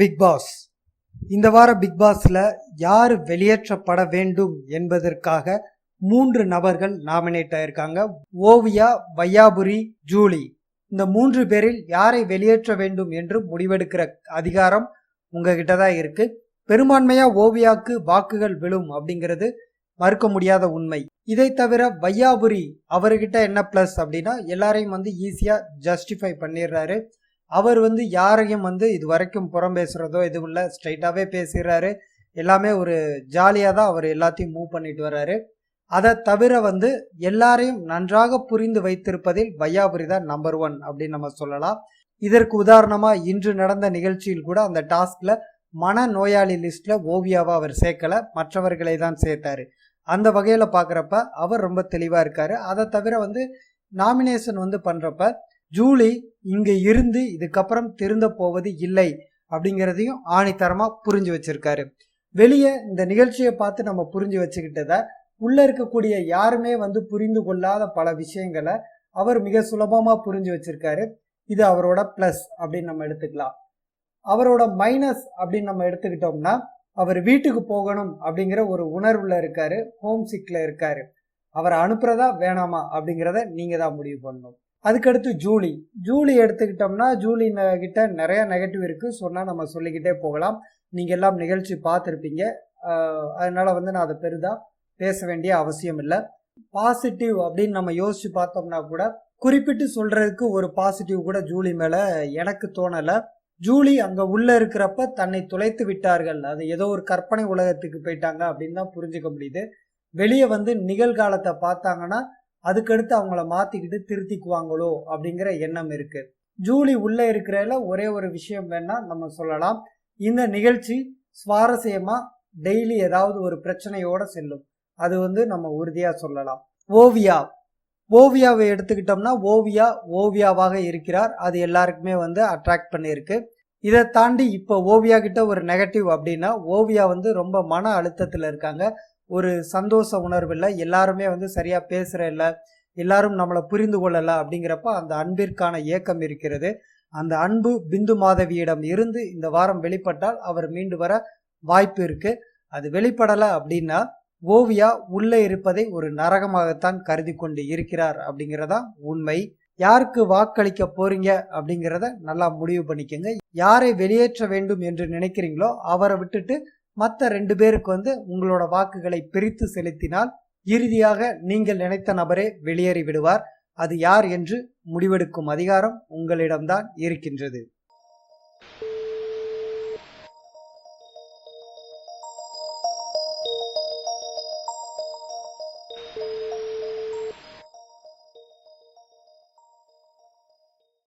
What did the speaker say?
Big pass. இந்த வார big பாஸ்ல யார் வெளியேற்றப்பட வேண்டும் என்பதற்காக 3 நபர்கள் நாமினேட் ஆயிருக்காங்க. ஓவியா, வையாபுரி, ஜூலி. இந்த 3 பேரில் யாரை வெளியேற்ற வேண்டும் என்று முடிவெடுக்கிற அதிகாரம் உங்ககிட்ட தான் இருக்கு. பெரும்பான்மையா ஓவியாக்கு வாக்குகள் விழும் அப்படிங்கிறது மறுக்க முடியாத உண்மை. இதை தவிர வையாபுரி அவர்கிட்ட என்ன பிளஸ் அப்படின்னா எல்லாரையும் ஈஸியா ஜஸ்டிஃபை பண்ணிடுறாரு. அவர் யாரையும் இது வரைக்கும் புறம் பேசுறதோ எதுவும் இல்லை, ஸ்ட்ரைட்டாவே பேசுகிறாரு. எல்லாமே ஒரு ஜாலியாக தான் அவர் எல்லாத்தையும் மூவ் பண்ணிட்டு வர்றாரு. அதை தவிர எல்லாரையும் நன்றாக புரிந்து வைத்திருப்பதில் வையாபுரி தான் நம்பர் 1 அப்படின்னு நம்ம சொல்லலாம். இதற்கு உதாரணமா இன்று நடந்த நிகழ்ச்சியில் கூட அந்த டாஸ்க்ல மன நோயாளி லிஸ்ட்ல ஓவியாவை அவர் சேர்க்கல, மற்றவர்களை தான் சேர்த்தாரு. அந்த வகையில பாக்குறப்ப அவர் ரொம்ப தெளிவா இருக்காரு. அதை தவிர நாமினேஷன் பண்றப்ப ஜூலி இங்க இருந்து இதுக்கப்புறம் திருந்த போவது இல்லை அப்படிங்கிறதையும் ஆணித்தரமா புரிஞ்சு வச்சிருக்காரு. வெளியே இந்த நிகழ்ச்சியை பார்த்து நம்ம புரிஞ்சு வச்சுக்கிட்டத உள்ள இருக்கக்கூடிய யாருமே புரிந்து கொள்ளாத பல விஷயங்களை அவர் மிக சுலபமா புரிஞ்சு வச்சிருக்காரு. இது அவரோட பிளஸ் அப்படின்னு நம்ம எடுத்துக்கலாம். அவரோட மைனஸ் அப்படின்னு நம்ம எடுத்துக்கிட்டோம்னா அவர் வீட்டுக்கு போகணும் அப்படிங்கிற ஒரு உணர்வுல இருக்காரு, ஹோம் சிக்ல இருக்காரு. அவரை அனுப்புறதா வேணாமா அப்படிங்கிறத நீங்க தான் முடிவு பண்ணணும். அதுக்கடுத்து ஜூலி எடுத்துக்கிட்டோம்னா ஜூலி கிட்ட நிறைய நெகட்டிவ் இருக்கு, சொன்னா நம்ம சொல்லிக்கிட்டே போகலாம். நீங்க எல்லாம் நிகழ்ச்சி பார்த்துருப்பீங்க, அதனால நான் அதை பெரிதா பேச வேண்டிய அவசியம் இல்லை. பாசிட்டிவ் அப்படின்னு நம்ம யோசிச்சு பார்த்தோம்னா கூட குறிப்பிட்டு சொல்றதுக்கு ஒரு பாசிட்டிவ் கூட ஜூலி மேல எனக்கு தோணல. ஜூலி அங்க உள்ள இருக்கிறப்ப தன்னை துளைத்து விட்டார்கள், அது ஏதோ ஒரு கற்பனை உலகத்துக்கு போயிட்டாங்க அப்படின்னு தான் புரிஞ்சுக்க முடியுது. வெளியே நிகழ்காலத்தை பார்த்தாங்கன்னா அதுக்கடுத்து அவங்கள மாத்திக்கிட்டு திருத்திக்குவாங்களோ அப்படிங்கிற எண்ணம் இருக்கு. ஜூலி உள்ள இருக்கிறதுல ஒரே ஒரு விஷயம் வேணா நம்ம சொல்லலாம், இந்த நிகழ்ச்சி சுவாரஸ்யமா டெய்லி ஏதாவது ஒரு பிரச்சனையோட செல்லும், அது நம்ம உறுதியா சொல்லலாம். ஓவியாவை எடுத்துக்கிட்டோம்னா ஓவியாவாக இருக்கிறார், அது எல்லாருக்குமே அட்ராக்ட் பண்ணியிருக்கு. இதை தாண்டி இப்போ ஓவியா கிட்ட ஒரு நெகட்டிவ் அப்படின்னா ஓவியா ரொம்ப மன அழுத்தத்துல இருக்காங்க, ஒரு சந்தோஷ உணர்வு இல்லை, எல்லாருமே சரியா பேசுற இல்லை, எல்லாரும் நம்மளை புரிந்து கொள்ளல அப்படிங்கிறப்ப அந்த அன்பிற்கான ஏக்கம் இருக்கிறது. அந்த அன்பு பிந்து மாதவியிடம் இருந்து இந்த வாரம் வெளிப்பட்டால் அவர் மீண்டு வர வாய்ப்பு இருக்கு. அது வெளிப்படலை அப்படின்னா ஓவியா உள்ளே இருப்பதை ஒரு நரகமாகத்தான் கருதி கொண்டு இருக்கிறார் அப்படிங்கிறதா உண்மை. யாருக்கு வாக்களிக்க போறீங்க அப்படிங்கிறத நல்லா முடிவு பண்ணிக்கோங்க. யாரை வெளியேற்ற வேண்டும் என்று நினைக்கிறீங்களோ அவரை விட்டுட்டு மற்ற 2 பேருக்கு உங்களோட வாக்குகளை பிரித்து செலுத்தினால் இறுதியாக நீங்கள் நினைத்த நபரே வெளியேறி விடுவார். அது யார் என்று முடிவெடுக்கும் அதிகாரம் உங்களிடம்தான் இருக்கின்றது.